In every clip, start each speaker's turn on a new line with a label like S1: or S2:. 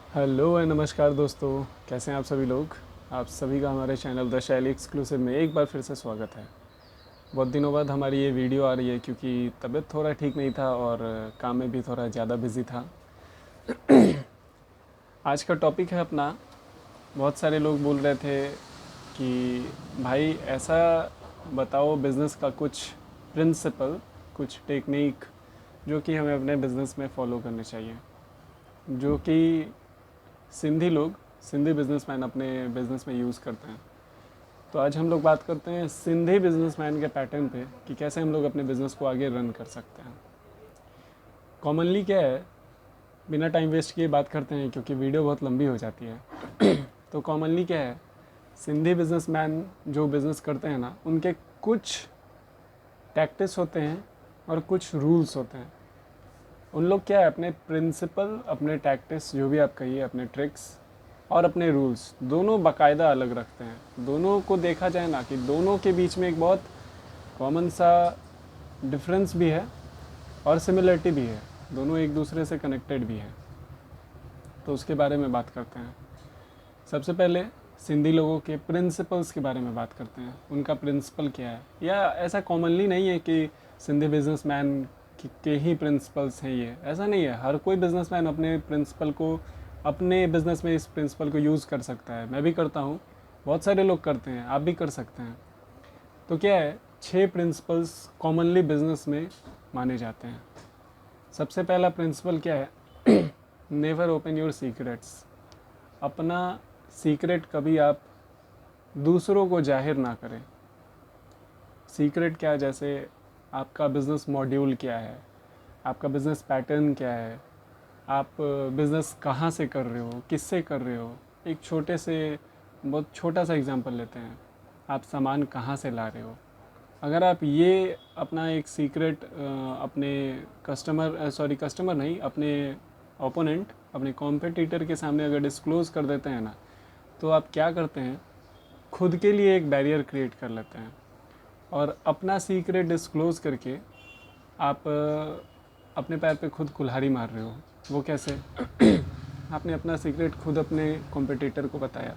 S1: Hello and नमस्कार दोस्तों, कैसे हैं आप सभी लोग। आप सभी का हमारे चैनल द शैली एक्सक्लूसिव में एक बार फिर से स्वागत है। बहुत दिनों बाद हमारी ये वीडियो आ रही है क्योंकि तबीयत थोड़ा ठीक नहीं था और काम में भी थोड़ा ज़्यादा बिजी था। आज का टॉपिक है अपना, बहुत सारे लोग बोल रहे थे कि भाई ऐसा बताओ बिज़नेस का कुछ प्रिंसिपल, कुछ टेक्निक जो कि हमें अपने बिज़नेस में फॉलो करने चाहिए, जो कि सिंधी लोग, सिंधी बिजनेसमैन अपने बिजनेस में यूज़ करते हैं। तो आज हम लोग बात करते हैं सिंधी बिजनेसमैन के पैटर्न पे कि कैसे हम लोग अपने बिजनेस को आगे रन कर सकते हैं। कॉमनली क्या है, बिना टाइम वेस्ट किए बात करते हैं क्योंकि वीडियो बहुत लंबी हो जाती है। तो कॉमनली क्या है, सिंधी बिजनेसमैन जो बिज़नेस करते हैं ना, उनके कुछ टैक्टिक्स होते हैं और कुछ रूल्स होते हैं। उन लोग क्या है, अपने प्रिंसिपल, अपने टैक्टिक्स, जो भी आप कहिए, अपने ट्रिक्स और अपने रूल्स दोनों बाकायदा अलग रखते हैं। दोनों को देखा जाए ना कि दोनों के बीच में एक बहुत कॉमन सा डिफरेंस भी है और सिमिलरिटी भी है, दोनों एक दूसरे से कनेक्टेड भी है। तो उसके बारे में बात करते हैं। सबसे पहले सिंधी लोगों के प्रिंसिपल्स के बारे में बात करते हैं। उनका प्रिंसिपल क्या है, या ऐसा कॉमनली नहीं है कि सिंधी बिजनेसमैन के ही प्रिंसिपल्स हैं, ये ऐसा नहीं है। हर कोई बिजनेसमैन अपने प्रिंसिपल को, अपने बिजनेस में इस प्रिंसिपल को यूज़ कर सकता है। मैं भी करता हूँ, बहुत सारे लोग करते हैं, आप भी कर सकते हैं। तो क्या है, 6 प्रिंसिपल्स कॉमनली बिजनेस में माने जाते हैं। सबसे पहला प्रिंसिपल क्या है, नेवर ओपन योर सीक्रेट्स। अपना सीक्रेट कभी आप दूसरों को जाहिर ना करें। सीक्रेट क्या है, जैसे आपका बिज़नेस मॉड्यूल क्या है, आपका बिज़नेस पैटर्न क्या है, आप बिज़नेस कहाँ से कर रहे हो, किससे कर रहे हो। एक छोटे से, बहुत छोटा सा एग्जांपल लेते हैं, आप सामान कहाँ से ला रहे हो। अगर आप ये अपना एक सीक्रेट अपने कस्टमर नहीं, अपने ओपोनेंट, अपने कॉम्पिटिटर के सामने अगर डिस्क्लोज़ कर देते हैं ना, तो आप क्या करते हैं, खुद के लिए एक बैरियर क्रिएट कर लेते हैं। और अपना सीक्रेट डिस्क्लोज़ करके आप अपने पैर पे खुद कुल्हाड़ी मार रहे हो। वो कैसे? आपने अपना सीक्रेट खुद अपने कॉम्पिटिटर को बताया।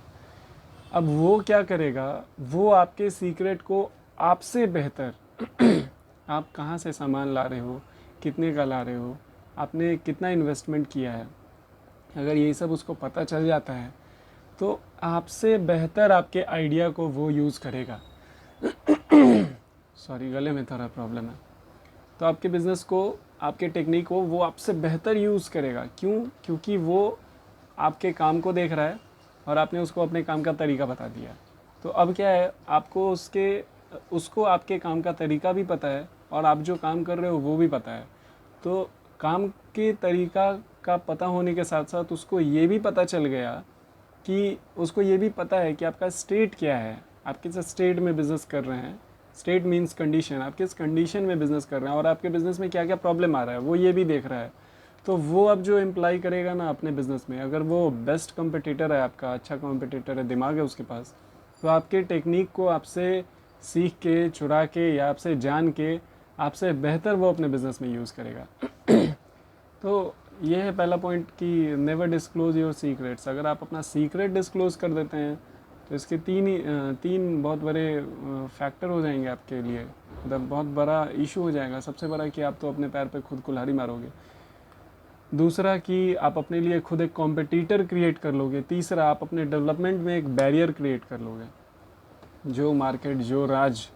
S1: अब वो क्या करेगा, वो आपके सीक्रेट को आपसे बेहतर आप कहाँ से सामान ला रहे हो, कितने का ला रहे हो, आपने कितना इन्वेस्टमेंट किया है, अगर ये सब उसको पता चल जाता है तो आपसे बेहतर आपके आइडिया को वो यूज़ करेगा। सॉरी, गले में थोड़ा प्रॉब्लम है। तो आपके बिज़नेस को, आपके टेक्निक को वो आपसे बेहतर यूज़ करेगा। क्यों? क्योंकि वो आपके काम को देख रहा है और आपने उसको अपने काम का तरीका बता दिया। तो अब क्या है, आपको उसको आपके काम का तरीका भी पता है और आप जो काम कर रहे हो वो भी पता है। तो काम के तरीका का पता होने के साथ साथ उसको ये भी पता चल गया कि उसको ये भी पता है कि आपका स्टेट क्या है, आप किस स्टेट में बिज़नेस कर रहे हैं। स्टेट मीन्स कंडीशन, आप किस कंडीशन में बिज़नेस कर रहे हैं और आपके बिज़नेस में क्या क्या प्रॉब्लम आ रहा है, वो ये भी देख रहा है। तो वो अब जो इम्प्लाई करेगा ना अपने बिज़नेस में, अगर वो बेस्ट कॉम्पिटिटर है, आपका अच्छा कॉम्पिटिटर है, दिमाग है उसके पास, तो आपके टेक्निक को आपसे सीख के, चुरा के या आपसे जान के आपसे बेहतर वो अपने बिज़नेस में यूज़ करेगा। तो ये है पहला पॉइंट कि नेवर डिस्क्लोज़ योर सीक्रेट्स। अगर आप अपना सीक्रेट डिस्क्लोज़ कर देते हैं तो इसके तीन बहुत बड़े फैक्टर हो जाएंगे आपके लिए, मतलब बहुत बड़ा इशू हो जाएगा। सबसे बड़ा कि आप तो अपने पैर पे खुद कुल्हाड़ी मारोगे। दूसरा कि आप अपने लिए खुद एक कॉम्पिटिटर क्रिएट कर लोगे। तीसरा, आप अपने डेवलपमेंट में एक बैरियर क्रिएट कर लोगे। जो मार्केट, जो राज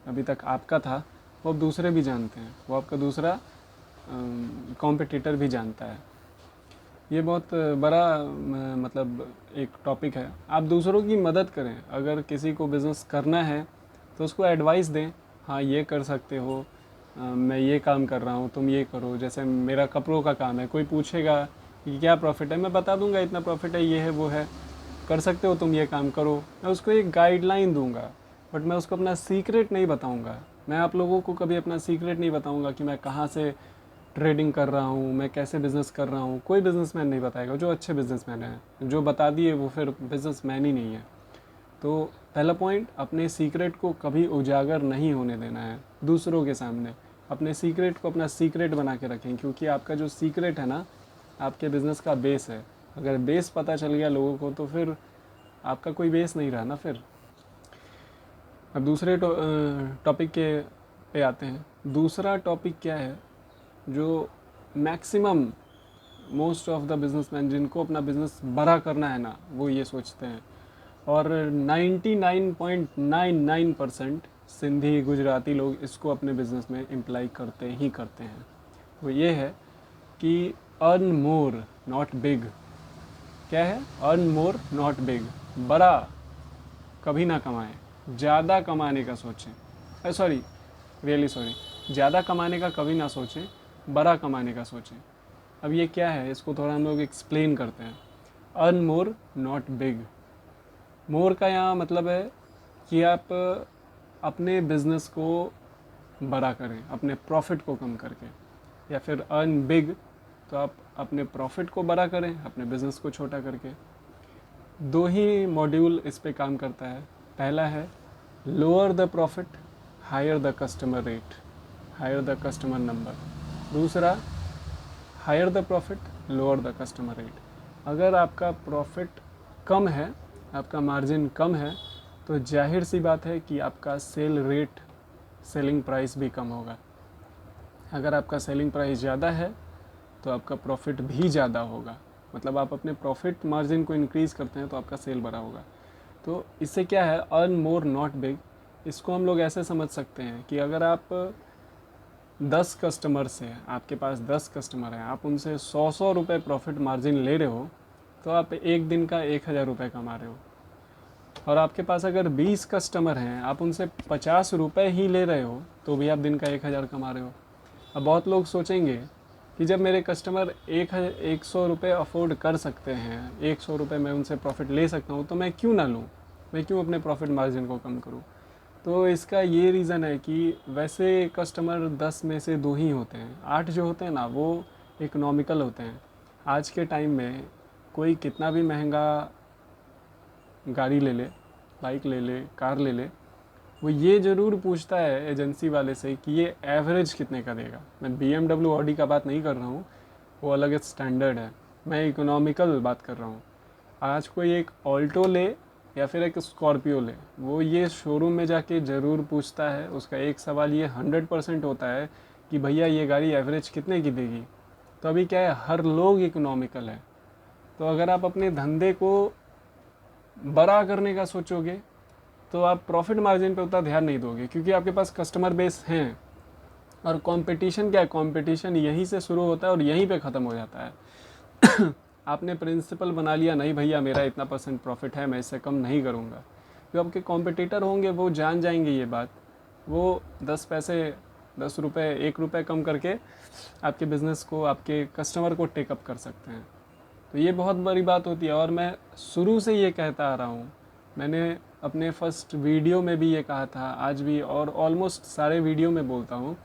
S1: अभी तक आपका था, वो अब दूसरे भी जानते हैं, वो आपका दूसरा कॉम्पिटिटर भी जानता है। ये बहुत बड़ा मतलब एक टॉपिक है। आप दूसरों की मदद करें। अगर किसी को बिज़नेस करना है तो उसको एडवाइस दें, हाँ ये कर सकते हो, मैं ये काम कर रहा हूँ, तुम ये करो। जैसे मेरा कपड़ों का काम है, कोई पूछेगा कि क्या प्रॉफिट है, मैं बता दूंगा इतना प्रॉफिट है, ये है, वो है, कर सकते हो तुम ये काम करो। मैं उसको एक गाइडलाइन दूंगा, बट मैं उसको अपना सीक्रेट नहीं बताऊंगा। मैं आप लोगों को कभी अपना सीक्रेट नहीं बताऊंगा कि मैं कहाँ से ट्रेडिंग कर रहा हूँ, मैं कैसे बिज़नेस कर रहा हूँ। कोई बिज़नेसमैन नहीं बताएगा। जो अच्छे बिज़नेसमैन हैं, जो बता दिए वो फिर बिज़नेसमैन ही नहीं है। तो पहला पॉइंट, अपने सीक्रेट को कभी उजागर नहीं होने देना है दूसरों के सामने। अपने सीक्रेट को अपना सीक्रेट बना के रखें, क्योंकि आपका जो सीक्रेट है ना, आपके बिज़नेस का बेस है। अगर बेस पता चल गया लोगों को तो फिर आपका कोई बेस नहीं रहा ना फिर। अब दूसरे टॉपिक के पे आते हैं। दूसरा टॉपिक क्या है, जो maximum most of the businessman जिनको अपना बिजनेस बड़ा करना है ना, वो ये सोचते हैं, और 99.99% सिंधी गुजराती लोग इसको अपने बिजनेस में इम्प्लाई करते ही करते हैं। वो ये है कि अर्न मोर नॉट बिग। क्या है? Earn more not big. बड़ा कभी ना कमाएं, ज़्यादा कमाने का सोचें। सॉरी, रियली सॉरी, ज़्यादा कमाने का कभी ना सोचें, बड़ा कमाने का सोचें। अब ये क्या है, इसको थोड़ा हम लोग एक्सप्लेन करते हैं। Earn more not big. More का यहाँ मतलब है कि आप अपने बिजनेस को बड़ा करें, अपने प्रॉफिट को कम करके, या फिर अर्न बिग तो आप अपने प्रॉफिट को बड़ा करें, अपने बिजनेस को छोटा करके। दो ही मॉड्यूल इस पे काम करता है। पहला है lower the profit, higher the customer rate, higher the customer number. दूसरा higher the profit, lower the customer rate. अगर आपका प्रॉफिट कम है, आपका मार्जिन कम है, तो जाहिर सी बात है कि आपका सेल रेट, सेलिंग प्राइस भी कम होगा। अगर आपका सेलिंग प्राइस ज़्यादा है तो आपका प्रॉफिट भी ज़्यादा होगा। मतलब आप अपने प्रॉफिट मार्जिन को इंक्रीज़ करते हैं तो आपका सेल बड़ा होगा। तो इससे क्या है, अर्न मोर नॉट बिग। इसको हम लोग ऐसे समझ सकते हैं कि अगर आप 10 कस्टमर से, आपके पास 10 कस्टमर हैं, आप उनसे 100 रुपये प्रॉफिट मार्जिन ले रहे हो, तो आप एक दिन का 1000 रुपये कमा रहे हो। और आपके पास अगर 20 कस्टमर हैं, आप उनसे 50 रुपये ही ले रहे हो, तो भी आप दिन का 1000 कमा रहे हो। अब बहुत लोग सोचेंगे कि जब मेरे कस्टमर 100 रुपये अफोर्ड कर सकते हैं, 100 रुपये मैं उनसे प्रॉफिट ले सकता हूँ, तो मैं क्यों ना लूँ, मैं क्यों अपने प्रॉफिट मार्जिन को कम करूँ। तो इसका ये रीज़न है कि वैसे कस्टमर 10 में से 2 ही होते हैं, 8 जो होते हैं ना वो इकोनॉमिकल होते हैं। आज के टाइम में कोई कितना भी महंगा गाड़ी ले ले, बाइक ले ले, कार ले ले, वो ये ज़रूर पूछता है एजेंसी वाले से कि ये एवरेज कितने का देगा। मैं BMW ऑडी का बात नहीं कर रहा हूँ, वो अलग स्टैंडर्ड है। मैं इकोनॉमिकल बात कर रहा हूँ। आज कोई एक ऑल्टो ले या फिर एक स्कॉर्पियो ले, वो ये शोरूम में जाके ज़रूर पूछता है। उसका एक सवाल ये 100% होता है कि भैया ये गाड़ी एवरेज कितने की देगी। तो अभी क्या है, हर लोग इकोनॉमिकल है। तो अगर आप अपने धंधे को बड़ा करने का सोचोगे तो आप प्रॉफिट मार्जिन पे उतना ध्यान नहीं दोगे, क्योंकि आपके पास कस्टमर बेस हैं। और कंपटीशन क्या है, कंपटीशन यहीं से शुरू होता है और यहीं पे ख़त्म हो जाता है। आपने प्रिंसिपल बना लिया, नहीं भैया मेरा इतना % प्रॉफिट है, मैं इससे कम नहीं करूँगा। जो आपके कॉम्पिटिटर होंगे वो जान जाएंगे ये बात, वो 10 पैसे, 10 रुपये, 1 रुपये कम करके आपके बिज़नेस को, आपके कस्टमर को टेकअप कर सकते हैं। तो ये बहुत बड़ी बात होती है। और मैं शुरू से ये कहता आ रहा हूँ, मैंने अपने फर्स्ट वीडियो में भी ये कहा था, आज भी, और ऑलमोस्ट सारे वीडियो में बोलता हूँ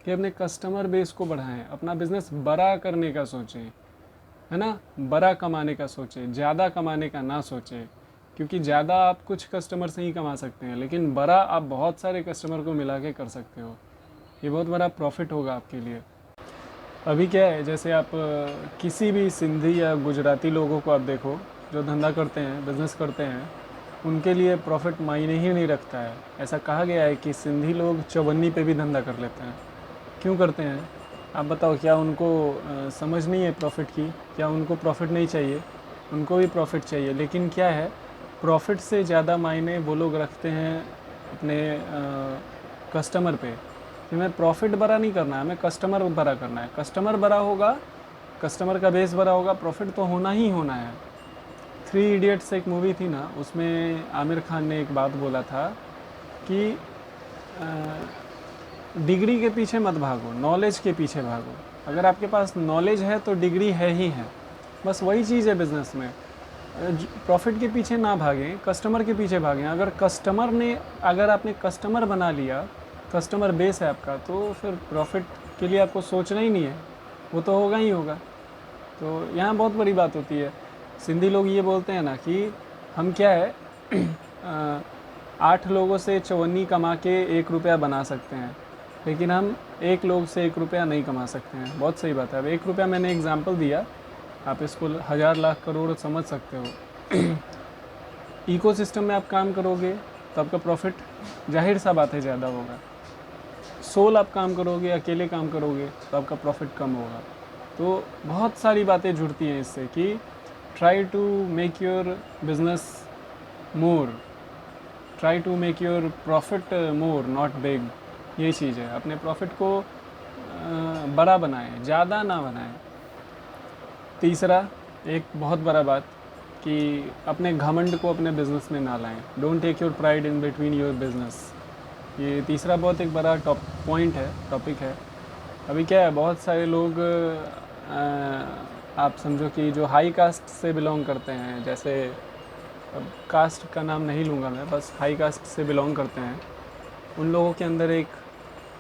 S1: कि अपने कस्टमर बेस को बढ़ाएं, अपना बिज़नेस बड़ा करने का सोचें, है ना, बड़ा कमाने का सोचें, ज़्यादा कमाने का ना सोचें। क्योंकि ज़्यादा आप कुछ कस्टमर से ही कमा सकते हैं, लेकिन बड़ा आप बहुत सारे कस्टमर को मिला के कर सकते हो। ये बहुत बड़ा प्रॉफिट होगा आपके लिए। अभी क्या है, जैसे आप किसी भी सिंधी या गुजराती लोगों को आप देखो जो धंधा करते हैं, बिज़नेस करते हैं, उनके लिए प्रॉफिट मायने ही नहीं रखता है। ऐसा कहा गया है कि सिंधी लोग चवन्नी पे भी धंधा कर लेते हैं। क्यों करते हैं आप बताओ? क्या उनको समझ नहीं है प्रॉफिट की? क्या उनको प्रॉफिट नहीं चाहिए? उनको भी प्रॉफिट चाहिए, लेकिन क्या है, प्रॉफिट से ज़्यादा मायने वो लोग रखते हैं अपने कस्टमर पे, कि मैं प्रॉफिट बड़ा नहीं करना है, मैं कस्टमर बड़ा करना है। कस्टमर बड़ा होगा, कस्टमर का बेस बड़ा होगा, प्रॉफिट तो होना ही होना है। 3 इडियट्स एक मूवी थी ना, उसमें आमिर खान ने एक बात बोला था कि डिग्री के पीछे मत भागो, नॉलेज के पीछे भागो। अगर आपके पास नॉलेज है तो डिग्री है ही है। बस वही चीज़ है बिज़नेस में। प्रॉफिट के पीछे ना भागें, कस्टमर के पीछे भागें। अगर आपने कस्टमर बना लिया, कस्टमर बेस है आपका, तो फिर प्रॉफिट के लिए आपको सोचना ही नहीं है, वो तो होगा ही होगा। तो यहाँ बहुत बड़ी बात होती है। सिंधी लोग ये बोलते हैं ना कि हम क्या है 8 लोगों से चवन्नी कमा के 1 रुपया बना सकते हैं, लेकिन हम 1 लोग से 1 रुपया नहीं कमा सकते हैं। बहुत सही बात है। अब 1 रुपया मैंने एग्जांपल दिया आप इसको हज़ार लाख करोड़ समझ सकते हो। इकोसिस्टम में आप काम करोगे तो आपका प्रॉफिट जाहिर सा बात है ज़्यादा होगा। सोल आप काम करोगे, अकेले काम करोगे तो आपका प्रॉफिट कम होगा। तो बहुत सारी बातें जुड़ती हैं इससे कि try to make your business more, try to make your profit more not big. ये चीज़ है, अपने प्रॉफिट को बड़ा बनाएं, ज़्यादा ना बनाएं। तीसरा, एक बहुत बड़ा बात कि अपने घमंड को अपने बिज़नेस में ना लाएं। Don't take your pride in between your business. ये तीसरा बहुत एक बड़ा टॉपिक है। अभी क्या है, बहुत सारे लोग आप समझो कि जो हाई कास्ट से बिलोंग करते हैं, जैसे अब कास्ट का नाम नहीं लूँगा मैं, बस हाई कास्ट से बिलोंग करते हैं, उन लोगों के अंदर एक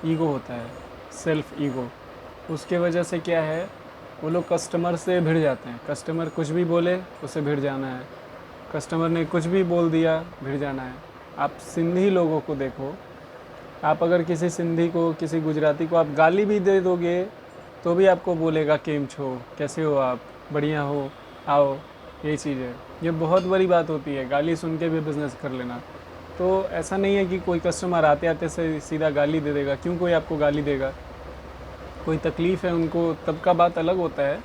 S1: ईगो होता है, सेल्फ ईगो। उसके वजह से क्या है, वो लोग कस्टमर से भिड़ जाते हैं। कस्टमर कुछ भी बोले उसे भिड़ जाना है, कस्टमर ने कुछ भी बोल दिया भिड़ जाना है। आप सिंधी लोगों को देखो, आप अगर किसी सिंधी को, किसी गुजराती को आप गाली भी दे दोगे तो भी आपको बोलेगा केम छो, कैसे हो आप, बढ़िया हो, आओ। यही चीज़ है, ये बहुत बड़ी बात होती है, गाली सुन के भी बिज़नेस कर लेना। तो ऐसा नहीं है कि कोई कस्टमर आते आते से सीधा गाली दे देगा। क्यों कोई आपको गाली देगा? कोई तकलीफ़ है उनको, तब का बात अलग होता है,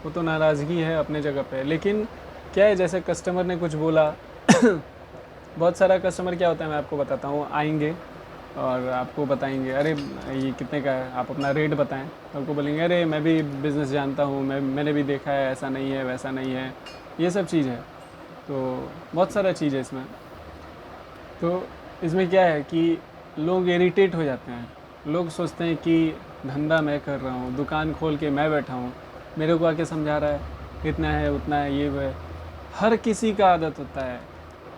S1: वो तो नाराज़गी है अपने जगह पे। लेकिन क्या है, जैसे कस्टमर ने कुछ बोला बहुत सारा कस्टमर क्या होता है, मैं आपको बताता हूँ, आएंगे और आपको बताएंगे अरे ये कितने का है, आप अपना रेट बताएं, तो आपको बोलेंगे अरे मैं भी बिज़नेस जानता हूँ, मैंने भी देखा है, ऐसा नहीं है वैसा नहीं है, ये सब चीज़ है। तो बहुत सारा चीज़ है इसमें। तो इसमें क्या है कि लोग इरिटेट हो जाते हैं। लोग सोचते हैं कि धंधा मैं कर रहा हूँ, दुकान खोल के मैं बैठा हूँ, मेरे को आके समझा रहा है इतना है उतना है ये वो है। हर किसी का आदत होता है।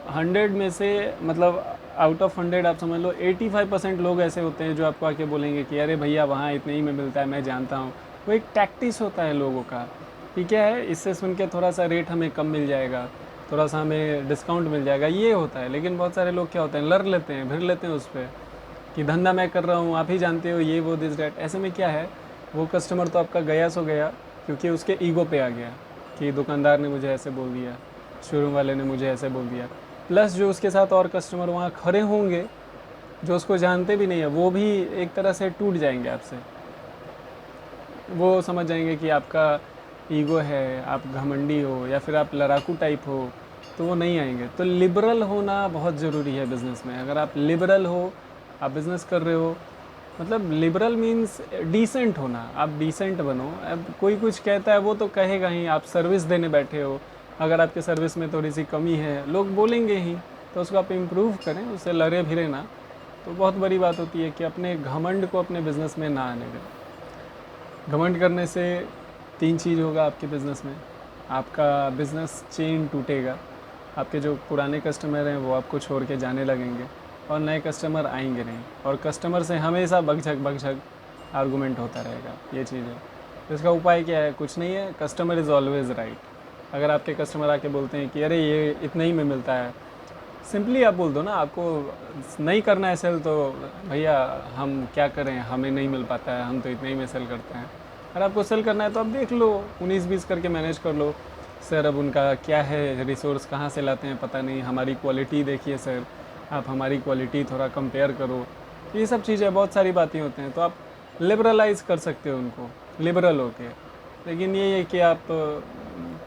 S1: 100 में से मतलब आउट ऑफ 100 आप समझ लो 85% लोग ऐसे होते हैं जो आपको आके बोलेंगे कि अरे भैया वहाँ इतने ही में मिलता है, मैं जानता हूँ। वो एक टैक्टिस होता है लोगों का कि क्या है, इससे सुन के थोड़ा सा रेट हमें कम मिल जाएगा, थोड़ा सा हमें डिस्काउंट मिल जाएगा, ये होता है। लेकिन बहुत सारे लोग क्या होते हैं, लड़ लेते हैं, भिड़ लेते हैं उस पर कि धंधा मैं कर रहा हूँ, आप ही जानते हो, ये वो दिस डैट। ऐसे में क्या है, वो कस्टमर तो आपका गया सो गया, क्योंकि उसके ईगो पे आ गया कि दुकानदार ने मुझे ऐसे बोल दिया, शोरूम वाले ने मुझे ऐसे बोल दिया। प्लस जो उसके साथ और कस्टमर वहाँ खड़े होंगे जो उसको जानते भी नहीं है, वो भी एक तरह से टूट जाएंगे आपसे। वो समझ जाएंगे कि आपका ईगो है, आप घमंडी हो या फिर आप लड़ाकू टाइप हो, तो वो नहीं आएंगे। तो लिबरल होना बहुत ज़रूरी है बिज़नेस में। अगर आप लिबरल हो, आप बिज़नेस कर रहे हो, मतलब लिबरल मीन्स डिसेंट होना, आप डिसेंट बनो। अब कोई कुछ कहता है वो तो कहेगा ही, आप सर्विस देने बैठे हो, अगर आपके सर्विस में थोड़ी सी कमी है लोग बोलेंगे ही, तो उसको आप इम्प्रूव करें, उससे लड़े भिड़े ना। तो बहुत बड़ी बात होती है कि अपने घमंड को अपने बिज़नेस में ना आने दें। घमंड करने से 3 चीज़ होगा आपके बिज़नेस में। आपका बिज़नेस चेन टूटेगा, आपके जो पुराने कस्टमर हैं वो आपको छोड़ के जाने लगेंगे और नए कस्टमर आएंगे नहीं, और कस्टमर से हमेशा बकझक आर्गूमेंट होता रहेगा। ये चीज़ है। तो इसका उपाय क्या है? कुछ नहीं है, कस्टमर इज़ ऑलवेज़ राइट। अगर आपके कस्टमर आके बोलते हैं कि अरे ये इतने ही में मिलता है, सिंपली आप बोल दो ना, आपको नहीं करना है सेल तो भैया हम क्या करें, हमें नहीं मिल पाता है, हम तो इतने ही में सेल करते हैं। अगर आपको सेल करना है तो आप देख लो, 19-20 करके मैनेज कर लो। सर अब उनका क्या है, रिसोर्स कहाँ से लाते हैं पता नहीं, हमारी क्वालिटी देखिए सर, आप हमारी क्वालिटी थोड़ा कंपेयर करो। ये सब चीज़ें, बहुत सारी बातें होते हैं, तो आप लिबरलाइज़ कर सकते हो उनको, लिबरल होके। लेकिन ये है कि आप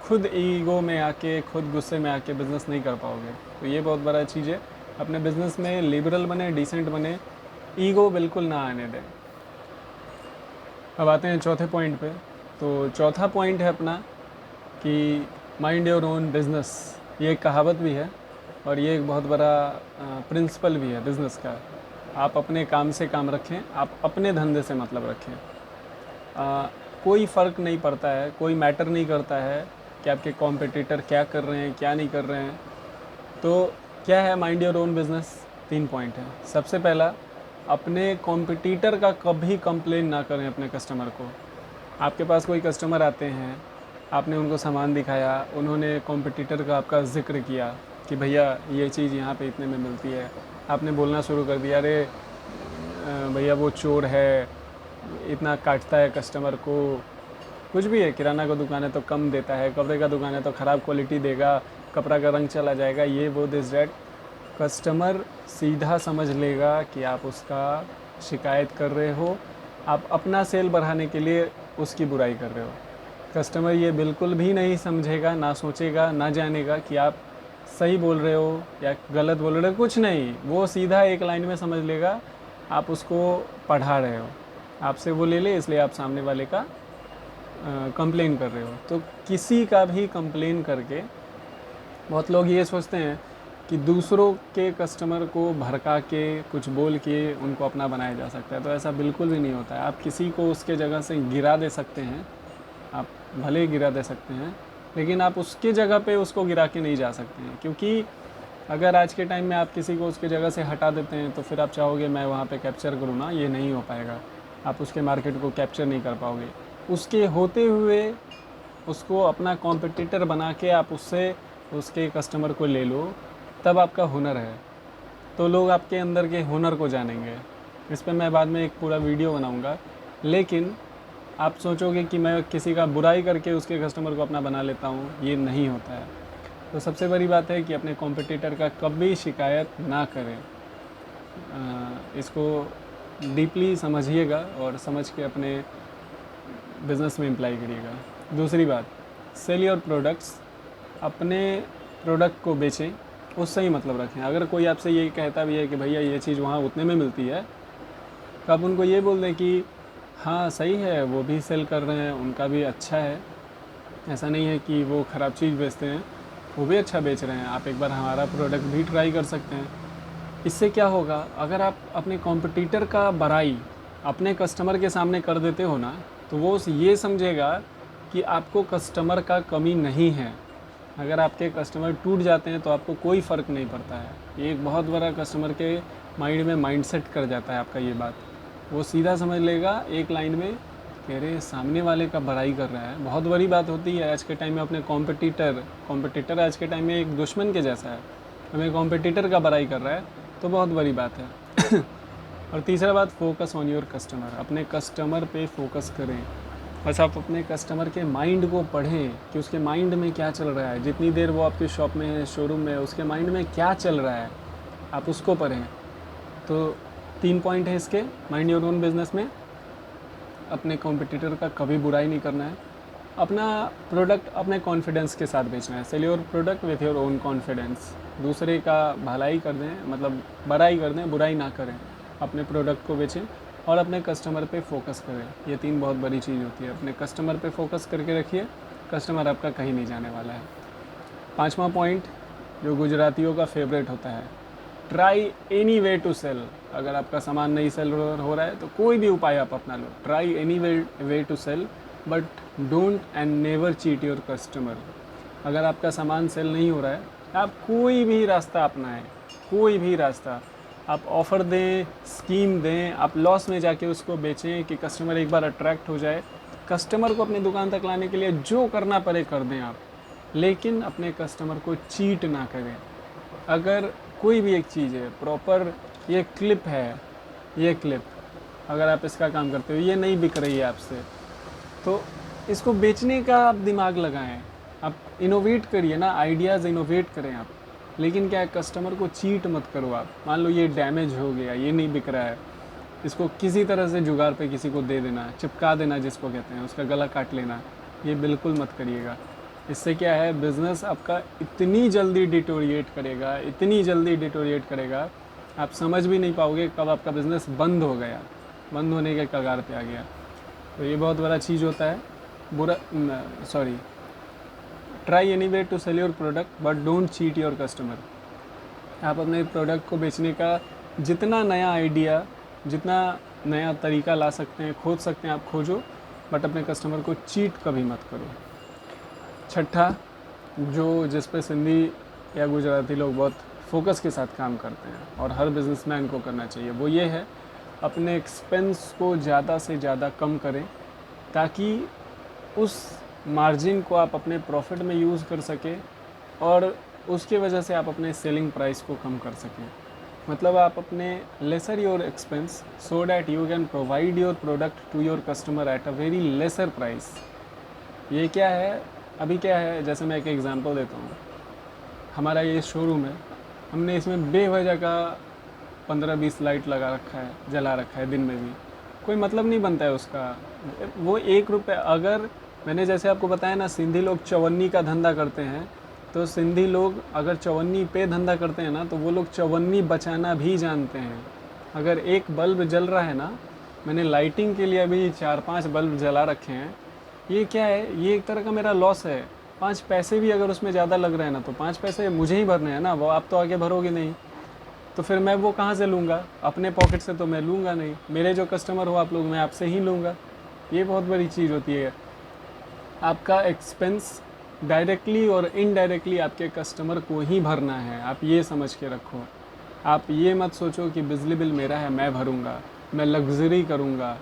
S1: खुद ईगो में आके, खुद गुस्से में आके बिज़नेस नहीं कर पाओगे। तो ये बहुत बड़ा चीज़ है, अपने बिज़नेस में लिबरल बने, डिसेंट बने, ईगो बिल्कुल ना आने दें। अब आते हैं चौथे पॉइंट पे। तो चौथा पॉइंट है अपना कि माइंड योर ओन बिज़नेस। ये एक कहावत भी है और ये एक बहुत बड़ा प्रिंसिपल भी है बिज़नेस का। आप अपने काम से काम रखें, आप अपने धंधे से मतलब रखें। कोई फ़र्क नहीं पड़ता है, कोई मैटर नहीं करता है कि आपके कॉम्पिटिटर क्या कर रहे हैं, क्या नहीं कर रहे हैं। तो क्या है mind your own business? 3 point है। सबसे पहला, अपने कॉम्पिटिटर का कभी कंप्लेन ना करें अपने कस्टमर को। आपके पास कोई कस्टमर आते हैं, आपने उनको सामान दिखाया, उन्होंने कॉम्पिटिटर का आपका ज़िक्र किया कि भैया ये चीज़ यहाँ पे इतने में मिलती है। आपने बोलना शुरू कर दिया, अरे भैया वो चोर है, इतना काटता है कस्टमर को, कुछ भी है, किराना का दुकान है तो कम देता है, कपड़े का दुकान है तो ख़राब क्वालिटी देगा, कपड़ा का रंग चला जाएगा, ये वो दिस डैट। कस्टमर सीधा समझ लेगा कि आप उसका शिकायत कर रहे हो, आप अपना सेल बढ़ाने के लिए उसकी बुराई कर रहे हो। कस्टमर ये बिल्कुल भी नहीं समझेगा, ना सोचेगा, ना जानेगा कि आप सही बोल रहे हो या गलत बोल रहे हो, कुछ नहीं। वो सीधा एक लाइन में समझ लेगा आप उसको पढ़ा रहे हो, आपसे वो ले ले इसलिए आप सामने वाले का कंप्लेन कर रहे हो। तो किसी का भी कंप्लेन करके, बहुत लोग ये सोचते हैं कि दूसरों के कस्टमर को भड़का के कुछ बोल के उनको अपना बनाया जा सकता है, तो ऐसा बिल्कुल भी नहीं होता है। आप किसी को उसके जगह से गिरा दे सकते हैं, आप भले ही गिरा दे सकते हैं, लेकिन आप उसके जगह पे उसको गिरा के नहीं जा सकते हैं। क्योंकि अगर आज के टाइम में आप किसी को उसके जगह से हटा देते हैं तो फिर आप चाहोगे मैं वहाँ पे कैप्चर करूँ ना, ये नहीं हो पाएगा। आप उसके मार्केट को कैप्चर नहीं कर पाओगे। उसके होते हुए उसको अपना कॉम्पिटिटर बना के आप उससे उसके कस्टमर को ले लो, तब आपका हुनर है। तो लोग आपके अंदर के हुनर को जानेंगे। इस पर मैं बाद में एक पूरा वीडियो बनाऊंगा। लेकिन आप सोचोगे कि मैं किसी का बुराई करके उसके कस्टमर को अपना बना लेता हूँ, ये नहीं होता है। तो सबसे बड़ी बात है कि अपने कॉम्पिटिटर का कभी शिकायत ना करें। इसको डीपली समझिएगा और समझ के अपने बिज़नेस में अप्लाई करिएगा। दूसरी बात, सेल योर प्रोडक्ट्स। अपने प्रोडक्ट को बेचें, उससे ही मतलब रखें। अगर कोई आपसे ये कहता भी है कि भैया ये चीज़ वहाँ उतने में मिलती है, तो आप उनको ये बोल दें कि हाँ सही है, वो भी सेल कर रहे हैं, उनका भी अच्छा है, ऐसा नहीं है कि वो ख़राब चीज़ बेचते हैं, वो भी अच्छा बेच रहे हैं, आप एक बार हमारा प्रोडक्ट भी ट्राई कर सकते हैं। इससे क्या होगा, अगर आप अपने कॉम्पिटिटर का बड़ाई अपने कस्टमर के सामने कर देते हो ना, तो वो ये समझेगा कि आपको कस्टमर का कमी नहीं है। अगर आपके कस्टमर टूट जाते हैं तो आपको कोई फ़र्क नहीं पड़ता है। ये एक बहुत बड़ा कस्टमर के माइंड में माइंडसेट कर जाता है आपका ये बात। वो सीधा समझ लेगा एक लाइन में कि अरे सामने वाले का बड़ाई कर रहा है। बहुत बड़ी बात होती है आज के टाइम में अपने कॉम्पिटिटर आज के टाइम में एक दुश्मन के जैसा है। हमें कॉम्पिटिटर का बड़ाई कर रहा है तो बहुत बड़ी बात है। और तीसरा बात, फोकस ऑन योर कस्टमर। अपने कस्टमर पे फोकस करें। बस आप अपने कस्टमर के माइंड को पढ़ें कि उसके माइंड में क्या चल रहा है। जितनी देर वो आपकी शॉप में है, शोरूम में है, उसके माइंड में क्या चल रहा है, आप उसको पढ़ें। तो 3 पॉइंट है इसके। माइंड योर ओन बिजनेस में अपने कॉम्पिटिटर का कभी बुराई नहीं करना है। अपना प्रोडक्ट अपने कॉन्फिडेंस के साथ बेचना है। Cell your product with your own confidence. दूसरे का भलाई कर दें, मतलब बड़ाई कर दें, बुराई ना करें। अपने प्रोडक्ट को बेचें और अपने कस्टमर पे फोकस करें। ये 3 बहुत बड़ी चीज़ होती है। अपने कस्टमर पे फोकस करके रखिए, कस्टमर आपका कहीं नहीं जाने वाला है। 5वां पॉइंट जो गुजरातियों का फेवरेट होता है, try any way to sell. अगर आपका सामान नहीं सेल हो रहा है तो कोई भी उपाय आप अपना लो। Try any way to sell but don't and never cheat your customer. अगर आपका सामान सेल नहीं हो रहा है, आप कोई भी रास्ता अपनाएं, कोई भी रास्ता। आप ऑफ़र दें, स्कीम दें, आप लॉस में जाके उसको बेचें कि कस्टमर एक बार अट्रैक्ट हो जाए। कस्टमर को अपनी दुकान तक लाने के लिए जो करना पड़े कर दें आप, लेकिन अपने कस्टमर को चीट ना करें। अगर कोई भी एक चीज़ है प्रॉपर, ये क्लिप है, ये क्लिप अगर आप इसका काम करते हो, ये नहीं बिक रही है आपसे, तो इसको बेचने का आप दिमाग लगाएं। आप इनोवेट करिए ना, आइडियाज़ इनोवेट करें आप। लेकिन क्या है, कस्टमर को चीट मत करो आप। मान लो ये डैमेज हो गया, ये नहीं बिक रहा है, इसको किसी तरह से जुगाड़ पे किसी को दे देना, चिपका देना जिसको कहते हैं, उसका गला काट लेना, ये बिल्कुल मत करिएगा। इससे क्या है, बिज़नेस आपका इतनी जल्दी डिटोरिएट करेगा, इतनी जल्दी डिटोरिएट करेगा, आप समझ भी नहीं पाओगे कब आपका बिज़नेस बंद हो गया, बंद होने के कगार पे आ गया। तो ये बहुत बड़ा चीज़ होता है। Try any way to sell your product but don't cheat your customer. आप अपने प्रोडक्ट को बेचने का जितना नया आइडिया, जितना नया तरीका ला सकते हैं, खोज सकते हैं, आप खोजो, बट अपने कस्टमर को चीट कभी मत करो। छठा, जिस पे सिंधी या गुजराती लोग बहुत फोकस के साथ काम करते हैं और हर बिजनेसमैन को करना चाहिए, वो ये है, अपने एक्सपेंस को ज़्यादा से ज़्यादा कम करें ताकि उस मार्जिन को आप अपने प्रॉफिट में यूज़ कर सकें और उसकी वजह से आप अपने सेलिंग प्राइस को कम कर सकें। मतलब आप अपने lesser your expense so that you can provide your product to your customer at a very lesser price. ये क्या है, अभी क्या है, जैसे मैं एक एग्ज़ाम्पल देता हूँ। हमारा ये शोरूम है, हमने इसमें बेवजह का 15-20 लाइट लगा रखा है, जला रखा है दिन में भी, कोई मतलब नहीं बनता है उसका। वो 1 रुपये, अगर मैंने जैसे आपको बताया ना, सिंधी लोग चवन्नी का धंधा करते हैं, तो सिंधी लोग अगर चवन्नी पे धंधा करते हैं ना, तो वो लोग चवन्नी बचाना भी जानते हैं। अगर एक बल्ब जल रहा है ना, मैंने लाइटिंग के लिए अभी 4-5 बल्ब जला रखे हैं, ये क्या है, ये एक तरह का मेरा लॉस है। 5 पैसे भी अगर उसमें ज़्यादा लग रहे हैं ना, तो 5 पैसे मुझे ही भरने हैं ना, वो आप तो आगे भरोगे नहीं। तो फिर मैं वो कहाँ से लूँगा, अपने पॉकेट से तो मैं लूँगा नहीं। मेरे जो कस्टमर हो आप लोग, मैं आपसे ही लूँगा। ये बहुत बड़ी चीज़ होती है। आपका एक्सपेंस डायरेक्टली और इनडायरेक्टली आपके कस्टमर को ही भरना है, आप ये समझ के रखो। आप ये मत सोचो कि बिजली बिल मेरा है, मैं भरूँगा, मैं लग्जरी करूँगा,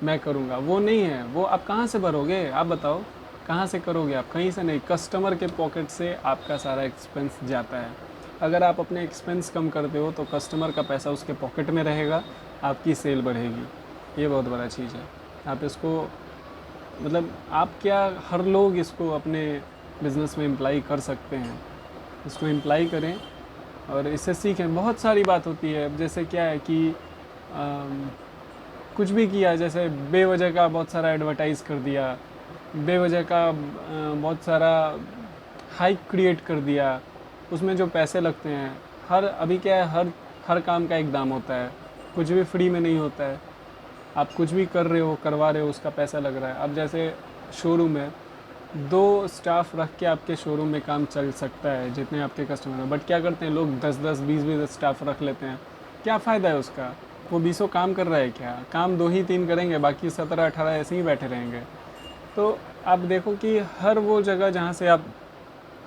S1: मैं करूँगा। वो नहीं है। वो आप कहाँ से भरोगे, आप बताओ, कहाँ से करोगे आप? कहीं से नहीं, कस्टमर के पॉकेट से आपका सारा एक्सपेंस जाता है। अगर आप अपने एक्सपेंस कम करते हो तो कस्टमर का पैसा उसके पॉकेट में रहेगा, आपकी सेल बढ़ेगी। ये बहुत बड़ा चीज़ है। आप इसको, मतलब आप क्या, हर लोग इसको अपने बिज़नेस में इम्प्लाई कर सकते हैं। इसको इम्प्लाई करें और इससे सीखें। बहुत सारी बात होती है। अब जैसे क्या है कि कुछ भी किया, जैसे बेवजह का बहुत सारा एडवर्टाइज़ कर दिया, बेवजह का बहुत सारा हाइक क्रिएट कर दिया, उसमें जो पैसे लगते हैं, अभी क्या है, हर काम का एक दाम होता है, कुछ भी फ्री में नहीं होता है। आप कुछ भी कर रहे हो, करवा रहे हो, उसका पैसा लग रहा है। अब जैसे शोरूम है, 2 स्टाफ रख के आपके शोरूम में काम चल सकता है जितने आपके कस्टमर हैं, बट क्या करते हैं लोग, 10-10, 20-20 स्टाफ रख लेते हैं। क्या फ़ायदा है उसका? वो 20 काम कर रहा है क्या? काम 2 ही 3 करेंगे, बाकी 17-18 ऐसे ही बैठे रहेंगे। तो आप देखो कि हर वो जगह जहाँ से आप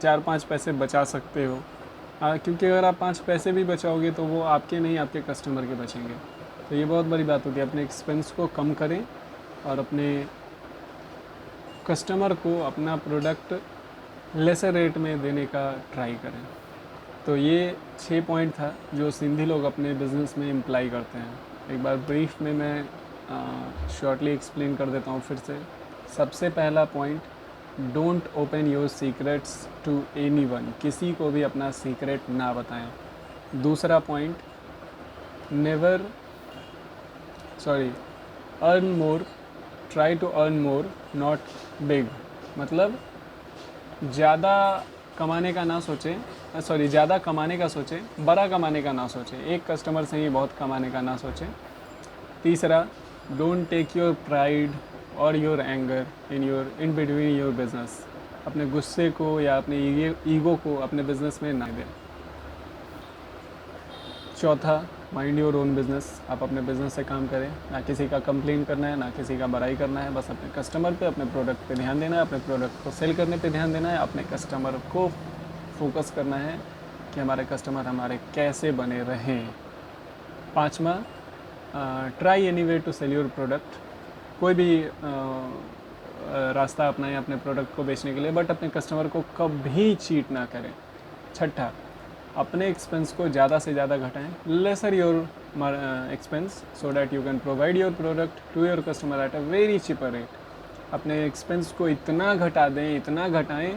S1: 4-5 पैसे बचा सकते हो, क्योंकि अगर आप 5 पैसे भी बचाओगे तो वो आपके नहीं, आपके कस्टमर के बचेंगे। तो ये बहुत बड़ी बात होती है। अपने एक्सपेंस को कम करें और अपने कस्टमर को अपना प्रोडक्ट लेसर रेट में देने का ट्राई करें। तो ये 6 पॉइंट था जो सिंधी लोग अपने बिज़नेस में इम्प्लाई करते हैं। एक बार ब्रीफ में मैं शॉर्टली एक्सप्लेन कर देता हूँ फिर से। सबसे पहला point, don't open your secrets to anyone. किसी को भी अपना सीक्रेट ना बताएं। दूसरा point, earn more, try to earn more, not big. मतलब ज़्यादा कमाने का ना सोचें, ज़्यादा कमाने का सोचें, बड़ा कमाने का ना सोचें। एक कस्टमर से ही बहुत कमाने का ना सोचें। तीसरा, डोंट टेक योर प्राइड और your anger in between your business. अपने गुस्से को या अपने ईगो को अपने बिजनेस में ना दें। चौथा, माइंड योर ओन बिज़नेस। आप अपने बिज़नेस से काम करें, ना किसी का कंप्लेन करना है, ना किसी का बड़ाई करना है। बस अपने कस्टमर पे, अपने प्रोडक्ट पे ध्यान देना है, अपने प्रोडक्ट को सेल करने पे ध्यान देना है, अपने कस्टमर को फोकस करना है कि हमारे कस्टमर हमारे कैसे बने रहें। पाँचवा, try any way to sell your product. कोई भी रास्ता अपनाएं अपने प्रोडक्ट को बेचने के लिए, बट अपने कस्टमर को कभी चीट ना करें। छठा, अपने एक्सपेंस को ज़्यादा से ज़्यादा घटाएं। Lesser your expense so that you can provide your product to your customer at a very cheaper rate. अपने एक्सपेंस को इतना घटा दें, इतना घटाएं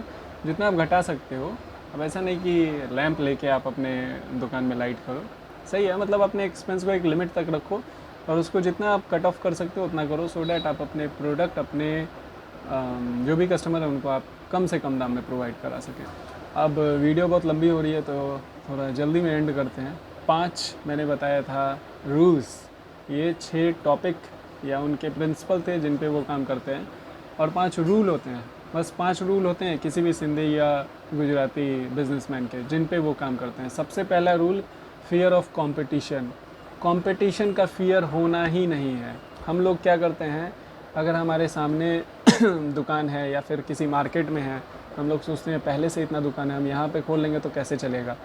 S1: जितना आप घटा सकते हो। अब ऐसा नहीं कि लैंप लेके आप अपने दुकान में लाइट करो, सही है, मतलब अपने एक्सपेंस को एक लिमिट तक रखो और उसको जितना आप कट ऑफ कर सकते हो उतना करो, सो डैट आप अपने प्रोडक्ट, अपने जो भी कस्टमर है उनको आप कम से कम दाम में प्रोवाइड करा सकें। अब वीडियो बहुत लंबी हो रही है तो थोड़ा जल्दी में एंड करते हैं। 5 मैंने बताया था रूल्स, ये 6 टॉपिक या उनके प्रिंसिपल थे जिन पे वो काम करते हैं, और 5 रूल होते हैं। बस 5 रूल होते हैं किसी भी सिंधी या गुजराती बिजनेसमैन के जिन पे वो काम करते हैं। सबसे पहला rule, fear of competition. Competition का फियर होना ही नहीं है। हम लोग क्या करते हैं, अगर हमारे सामने दुकान है या फिर किसी मार्केट में है, हम लोग सोचते हैं पहले से इतना दुकान है, हम यहाँ पे खोल लेंगे तो कैसे चलेगा।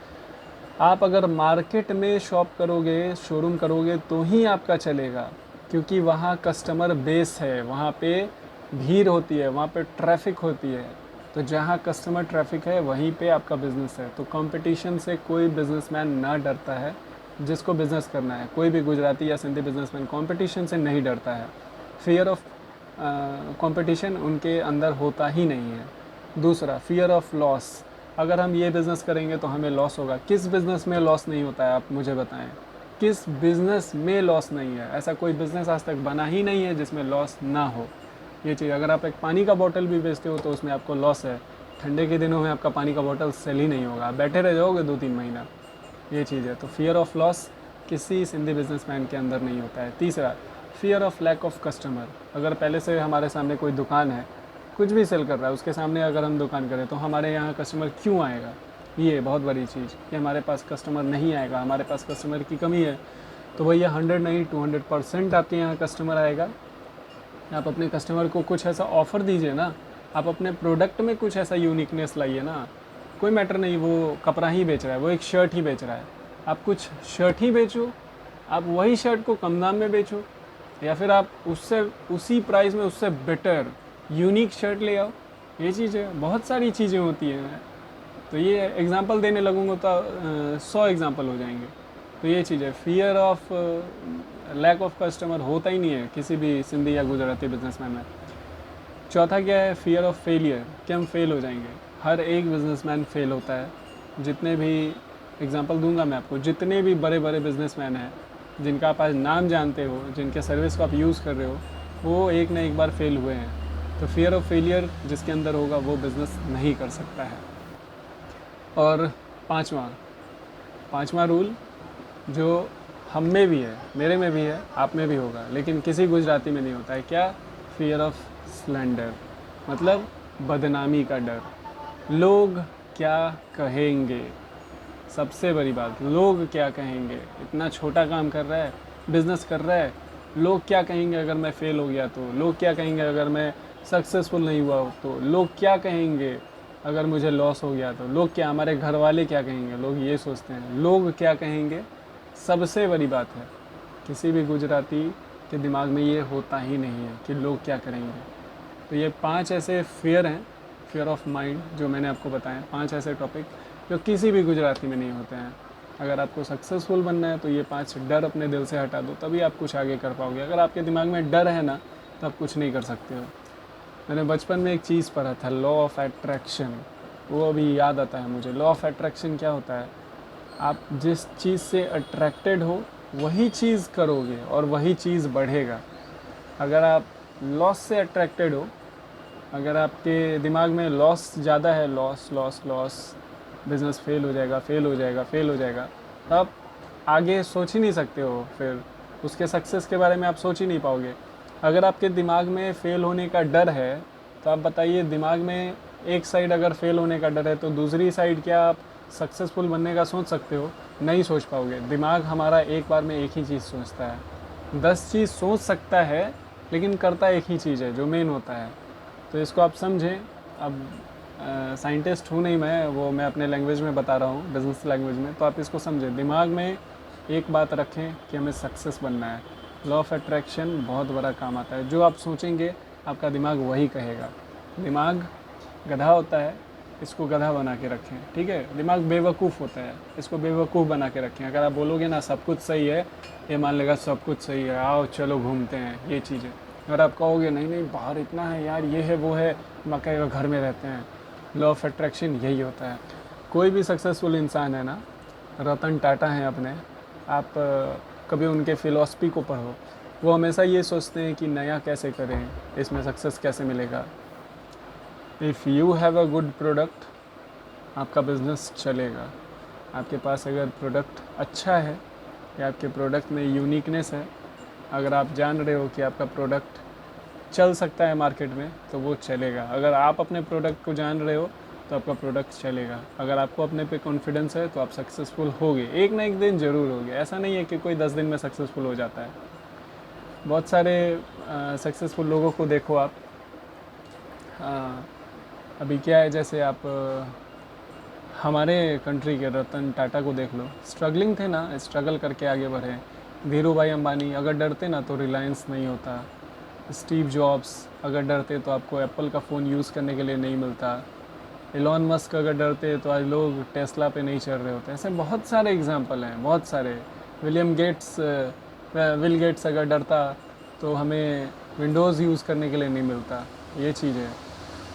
S1: आप अगर मार्केट में शॉप करोगे, शोरूम करोगे तो ही आपका चलेगा, क्योंकि वहाँ कस्टमर बेस है, वहाँ पे भीड़ होती है, वहाँ पे ट्रैफिक होती है। तो जहाँ कस्टमर ट्रैफिक है वहीं पे आपका बिज़नेस है। तो कंपटीशन से कोई बिजनेसमैन ना डरता है जिसको बिज़नेस करना है। कोई भी गुजराती या सिंधी बिजनेसमैन कंपटीशन से नहीं डरता है। फियर ऑफ कंपटीशन उनके अंदर होता ही नहीं है। दूसरा, फियर ऑफ लॉस। अगर हम ये बिज़नेस करेंगे तो हमें लॉस होगा। किस बिज़नेस में लॉस नहीं होता है, आप मुझे बताएं। किस बिज़नेस में लॉस नहीं है? ऐसा कोई बिज़नेस आज तक बना ही नहीं है जिसमें लॉस ना हो। ये चीज़, अगर आप एक पानी का बोतल भी बेचते हो तो उसमें आपको लॉस है। ठंडे के दिनों में आपका पानी का बोतल सेल ही नहीं होगा, आप बैठे रह जाओगे 2-3 महीना। ये चीज़ है। तो फियर ऑफ लॉस किसी सिंधी बिजनेसमैन के अंदर नहीं होता है। तीसरा, fear of lack of customer. अगर पहले से हमारे सामने कोई दुकान है, कुछ भी सेल कर रहा है, उसके सामने अगर हम दुकान करें तो हमारे यहाँ कस्टमर क्यों आएगा? ये बहुत बड़ी चीज़ कि हमारे पास कस्टमर नहीं आएगा, हमारे पास कस्टमर की कमी है। तो भैया 100 नहीं 200% आपके यहाँ कस्टमर आएगा। आप अपने कस्टमर को कुछ ऐसा ऑफ़र दीजिए ना, आप अपने प्रोडक्ट में कुछ ऐसा यूनिकनेस लाइए ना। कोई मैटर नहीं वो कपड़ा ही बेच रहा है, वो एक शर्ट ही बेच रहा है, आप कुछ शर्ट ही बेचो। आप वही शर्ट को कम दाम में बेचो, या फिर आप उससे उसी प्राइस में उससे बेटर यूनिक शर्ट ले आओ। ये चीज़ है, बहुत सारी चीज़ें होती हैं। तो ये एग्ज़ाम्पल देने लगूँगा तो 100 एग्ज़ाम्पल हो जाएंगे। तो ये चीज़ है, fear of lack of customer होता ही नहीं है किसी भी सिंधी या गुजराती बिजनेसमैन में। चौथा क्या है? फियर ऑफ फेलियर, कि हम फेल हो जाएंगे। हर एक बिजनेसमैन फेल होता है। जितने भी एग्जांपल दूंगा मैं आपको, जितने भी बड़े बड़े बिजनेसमैन हैं जिनका आप आज नाम जानते हो, जिनके सर्विस को आप यूज़ कर रहे हो, वो एक न एक बार फेल हुए हैं। तो फियर ऑफ फेलियर जिसके अंदर होगा वो बिज़नेस नहीं कर सकता है। और पाँचवा रूल जो हम में भी है, मेरे में भी है, आप में भी होगा, लेकिन किसी गुजराती में नहीं होता है। क्या? फियर ऑफ स्लैंडर, मतलब बदनामी का डर। लोग क्या कहेंगे? सबसे बड़ी बात, लोग क्या कहेंगे? इतना छोटा काम कर रहा है, बिजनेस कर रहा है, लोग क्या कहेंगे अगर मैं फेल हो गया तो? लोग क्या कहेंगे अगर मैं सक्सेसफुल नहीं हुआ तो? लोग क्या कहेंगे अगर मुझे लॉस हो गया तो? लोग क्या, हमारे घर वाले क्या कहेंगे? लोग ये सोचते हैं, लोग क्या कहेंगे सबसे बड़ी बात है। किसी भी गुजराती के दिमाग में ये होता ही नहीं है कि लोग क्या करेंगे। तो ये 5 ऐसे फियर हैं, फियर ऑफ माइंड, जो मैंने आपको बताया। 5 ऐसे टॉपिक जो किसी भी गुजराती में नहीं होते हैं। अगर आपको सक्सेसफुल बनना है तो ये 5 डर अपने दिल से हटा दो, तभी आप कुछ आगे कर पाओगे। अगर आपके दिमाग में डर है ना, तो आप कुछ नहीं कर सकते हो। मैंने बचपन में एक चीज़ पढ़ा था, लॉ ऑफ अट्रैक्शन, वो अभी याद आता है मुझे। लॉ ऑफ अट्रैक्शन क्या होता है? आप जिस चीज़ से अट्रैक्टेड हो वही चीज़ करोगे और वही चीज़ बढ़ेगा। अगर आप लॉस से अट्रैक्टेड हो, अगर आपके दिमाग में लॉस ज़्यादा है, loss loss loss, business fail हो जाएगा, फेल हो जाएगा, फेल हो जाएगा, तो आप आगे सोच ही नहीं सकते हो। फिर उसके सक्सेस के बारे में आप सोच ही नहीं पाओगे। अगर आपके दिमाग में फ़ेल होने का डर है, तो आप बताइए, दिमाग में एक साइड अगर फ़ेल होने का डर है तो दूसरी साइड क्या आप सक्सेसफुल बनने का सोच सकते हो? नहीं सोच पाओगे। दिमाग हमारा एक बार में एक ही चीज़ सोचता है। 10 चीज़ सोच सकता है लेकिन करता एक ही चीज़ है जो मेन होता है। तो इसको आप समझें। अब साइंटिस्ट हूँ नहीं मैं, वो मैं अपने लैंग्वेज में बता रहा हूँ, बिजनेस लैंग्वेज में। तो आप इसको समझें, दिमाग में एक बात रखें कि हमें सक्सेस बनना है। लॉ ऑफ अट्रैक्शन बहुत बड़ा काम आता है। जो आप सोचेंगे आपका दिमाग वही कहेगा। दिमाग गधा होता है, इसको गधा बना के रखें, ठीक है? दिमाग बेवकूफ़ होता है, इसको बेवकूफ़ बना के रखें। अगर आप बोलोगे ना सब कुछ सही है, ये मान लेगा सब कुछ सही है, आओ चलो घूमते हैं, ये चीज़ें। अगर आप कहोगे नहीं नहीं बाहर इतना है यार, ये है वो है, मैं कहेगा घर में रहते हैं। लॉ ऑफ अट्रैक्शन यही होता है। कोई भी सक्सेसफुल इंसान है ना, रतन टाटा हैं अपने, आप कभी उनके फ़िलॉसफी को पढ़ो। वो हमेशा ये सोचते हैं कि नया कैसे करें, इसमें सक्सेस कैसे मिलेगा। If you have a good product, आपका बिज़नेस चलेगा। आपके पास अगर प्रोडक्ट अच्छा है या आपके प्रोडक्ट में यूनिकनेस है, अगर आप जान रहे हो कि आपका प्रोडक्ट चल सकता है मार्केट में, तो वो चलेगा। अगर आप अपने प्रोडक्ट को जान रहे हो तो आपका प्रोडक्ट चलेगा। अगर आपको अपने पे कॉन्फिडेंस है तो आप सक्सेसफुल होगे, एक ना एक दिन ज़रूर होगे। ऐसा नहीं है कि कोई 10 दिन में सक्सेसफुल हो जाता है। बहुत सारे सक्सेसफुल लोगों को देखो आप। अभी क्या है, जैसे आप हमारे कंट्री के रतन टाटा को देख लो, स्ट्रगलिंग थे ना, स्ट्रगल करके आगे बढ़े। धीरू भाई अंबानी अगर डरते ना तो रिलायंस नहीं होता। स्टीव जॉब्स अगर डरते तो आपको एप्पल का फ़ोन यूज़ करने के लिए नहीं मिलता। एलॉन मस्क अगर डरते तो आज लोग टेस्ला पे नहीं चल रहे होते। ऐसे बहुत सारे एग्जांपल हैं, बहुत सारे। विल गेट्स अगर डरता तो हमें विंडोज़ यूज़ करने के लिए नहीं मिलता, ये चीज़ है।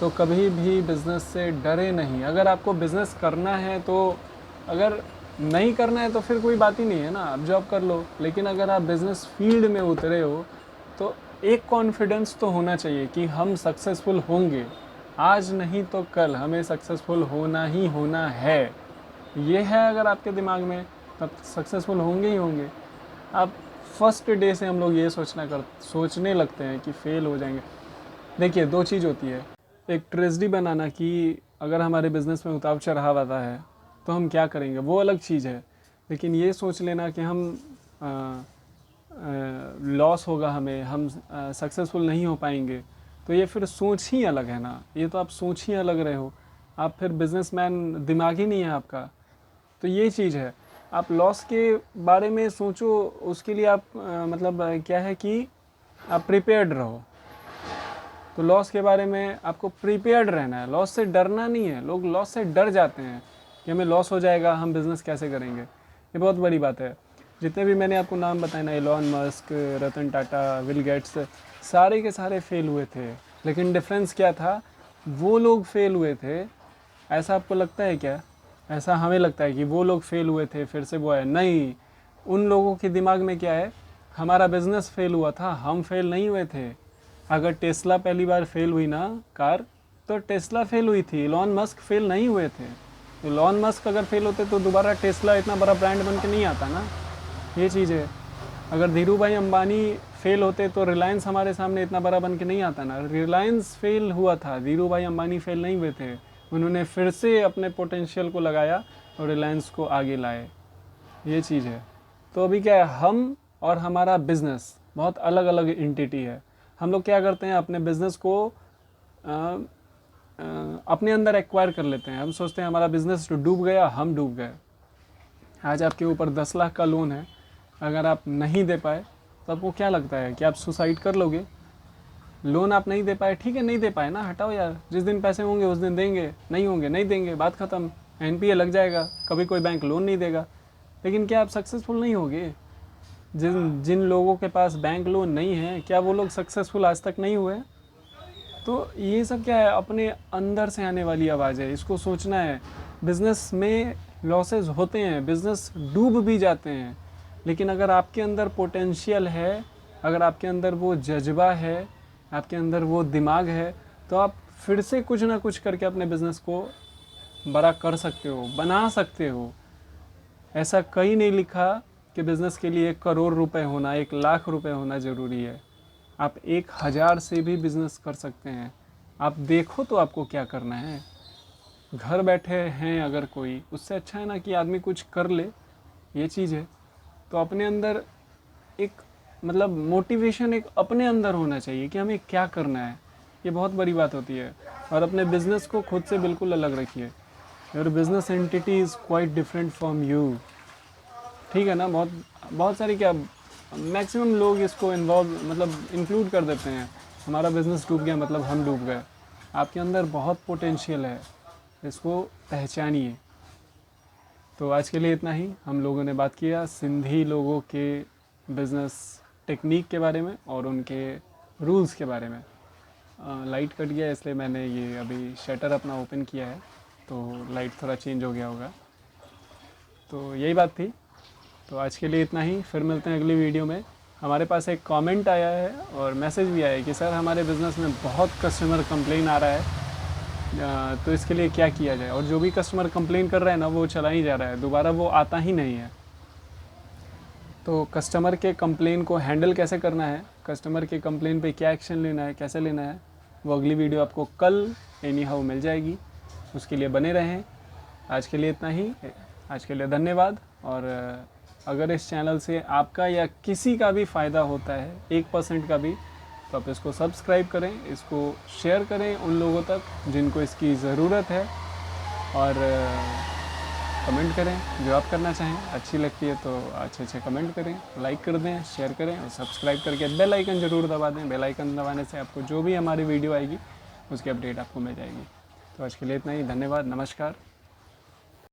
S1: तो कभी भी बिज़नेस से डरे नहीं। अगर आपको बिज़नेस करना है तो, अगर नहीं करना है तो फिर कोई बात ही नहीं है ना, आप जॉब कर लो। लेकिन अगर आप बिज़नेस फील्ड में उतरे हो तो एक कॉन्फिडेंस तो होना चाहिए कि हम सक्सेसफुल होंगे, आज नहीं तो कल हमें सक्सेसफुल होना ही होना है। ये है अगर आपके दिमाग में, तब सक्सेसफुल होंगे ही होंगे आप। फर्स्ट डे से हम लोग ये सोचने लगते हैं कि फ़ेल हो जाएंगे। देखिए, दो चीज़ होती है, एक ट्रेजेडी बनाना कि अगर हमारे बिज़नेस में उतार चढ़ाव आता है तो हम क्या करेंगे, वो अलग चीज़ है। लेकिन ये सोच लेना कि हम लॉस होगा हमें, हम सक्सेसफुल नहीं हो पाएंगे, तो ये फिर सोच ही अलग है ना। ये तो आप सोच ही अलग रहे हो, आप फिर बिजनेसमैन दिमाग ही नहीं है आपका। तो ये चीज़ है, आप लॉस के बारे में सोचो, उसके लिए आप मतलब क्या है कि आप प्रिपेयर्ड रहो। तो लॉस के बारे में आपको प्रिपेयर्ड रहना है, लॉस से डरना नहीं है। लोग लॉस से डर जाते हैं कि हमें लॉस हो जाएगा, हम बिज़नेस कैसे करेंगे। ये बहुत बड़ी बात है। जितने भी मैंने आपको नाम बताए ना, Elon Musk, Ratan Tata, Bill Gates, सारे के सारे फेल हुए थे। लेकिन डिफरेंस क्या था, वो लोग फेल हुए थे, ऐसा आपको लगता है क्या? ऐसा हमें लगता है कि वो लोग फेल हुए थे फिर से वो है, नहीं। उन लोगों के दिमाग में क्या है, हमारा बिजनेस फेल हुआ था, हम फेल नहीं हुए थे। अगर टेस्ला पहली बार फेल हुई ना कार, तो टेस्ला फेल हुई थी, एलॉन मस्क फेल नहीं हुए थे। एलॉन मस्क अगर फेल होते तो दोबारा टेस्ला इतना बड़ा ब्रांड बन के नहीं आता ना, ये चीज़ है। अगर धीरू भाई अंबानी फेल होते तो रिलायंस हमारे सामने इतना बड़ा बन के नहीं आता ना। रिलायंस फेल हुआ था, धीरू भाई अंबानी फेल नहीं हुए थे। उन्होंने फिर से अपने पोटेंशियल को लगाया और रिलायंस को आगे लाए, ये चीज़ है। तो अभी क्या है, हम और हमारा बिज़नेस बहुत अलग अलग एंटिटी है। हम लोग क्या करते हैं, अपने बिज़नेस को अपने अंदर एक्वायर कर लेते हैं। हम सोचते हैं हमारा बिज़नेस डूब गया, हम डूब गए। आज आपके ऊपर 10 लाख का लोन है, अगर आप नहीं दे पाए तो आपको क्या लगता है कि आप सुसाइड कर लोगे? लोन आप नहीं दे पाए, ठीक है, नहीं दे पाए ना, हटाओ यार। जिस दिन पैसे होंगे उस दिन देंगे, नहीं होंगे नहीं देंगे, बात ख़त्म। एनपीए लग जाएगा, कभी कोई बैंक लोन नहीं देगा। लेकिन क्या आप सक्सेसफुल नहीं होगे? जिन जिन लोगों के पास बैंक लोन नहीं है, क्या वो लोग सक्सेसफुल आज तक नहीं हुए? तो ये सब क्या है, अपने अंदर से आने वाली आवाज़ है, इसको सोचना है। बिज़नेस में लॉसेस होते हैं, बिज़नेस डूब भी जाते हैं, लेकिन अगर आपके अंदर पोटेंशियल है, अगर आपके अंदर वो जज्बा है, आपके अंदर वो दिमाग है, तो आप फिर से कुछ ना कुछ करके अपने बिज़नेस को बड़ा कर सकते हो, बना सकते हो। ऐसा कहीं नहीं लिखा कि बिज़नेस के लिए 1 करोड़ रुपए होना, 1 लाख रुपए होना ज़रूरी है। आप 1000 से भी बिज़नेस कर सकते हैं। आप देखो तो आपको क्या करना है। घर बैठे हैं अगर कोई, उससे अच्छा है ना कि आदमी कुछ कर ले, ये चीज़ है। तो अपने अंदर एक मतलब मोटिवेशन एक अपने अंदर होना चाहिए कि हमें क्या करना है, ये बहुत बड़ी बात होती है। और अपने बिज़नेस को खुद से बिल्कुल अलग रखिए। Your business entity is quite different from you, ठीक है ना। बहुत बहुत सारी क्या मैक्सिमम लोग इसको मतलब इंक्लूड कर देते हैं, हमारा बिज़नेस डूब गया मतलब हम डूब गए। आपके अंदर बहुत पोटेंशियल है, इसको पहचानिए। तो आज के लिए इतना ही। हम लोगों ने बात किया सिंधी लोगों के बिज़नेस टेक्निक के बारे में और उनके रूल्स के बारे में। लाइट कट गया इसलिए मैंने ये अभी शटर अपना ओपन किया है, तो लाइट थोड़ा चेंज हो गया होगा। तो यही बात थी। तो आज के लिए इतना ही, फिर मिलते हैं अगली वीडियो में। हमारे पास एक कमेंट आया है और मैसेज भी आया है कि सर हमारे बिज़नेस में बहुत कस्टमर कंप्लेन आ रहा है, तो इसके लिए क्या किया जाए। और जो भी कस्टमर कंप्लेन कर रहा है ना, वो चला ही जा रहा है, दोबारा वो आता ही नहीं है। तो कस्टमर के कंप्लेन को हैंडल कैसे करना है, कस्टमर के कंप्लेन पे क्या एक्शन लेना है, कैसे लेना है, वो अगली वीडियो आपको कल एनी हाउ मिल जाएगी। उसके लिए बने रहें। आज के लिए इतना ही, आज के लिए धन्यवाद। और अगर इस चैनल से आपका या किसी का भी फ़ायदा होता है 1% का भी, तो आप इसको सब्सक्राइब करें, इसको शेयर करें उन लोगों तक जिनको इसकी ज़रूरत है। और कमेंट करें जो आप करना चाहें, अच्छी लगती है तो अच्छे कमेंट करें, लाइक कर दें, शेयर करें और सब्सक्राइब करके बेल आइकन ज़रूर दबा दें। बेल आइकन दबाने से आपको जो भी हमारी वीडियो आएगी उसकी अपडेट आपको मिल जाएगी। तो आज के लिए इतना ही, धन्यवाद, नमस्कार।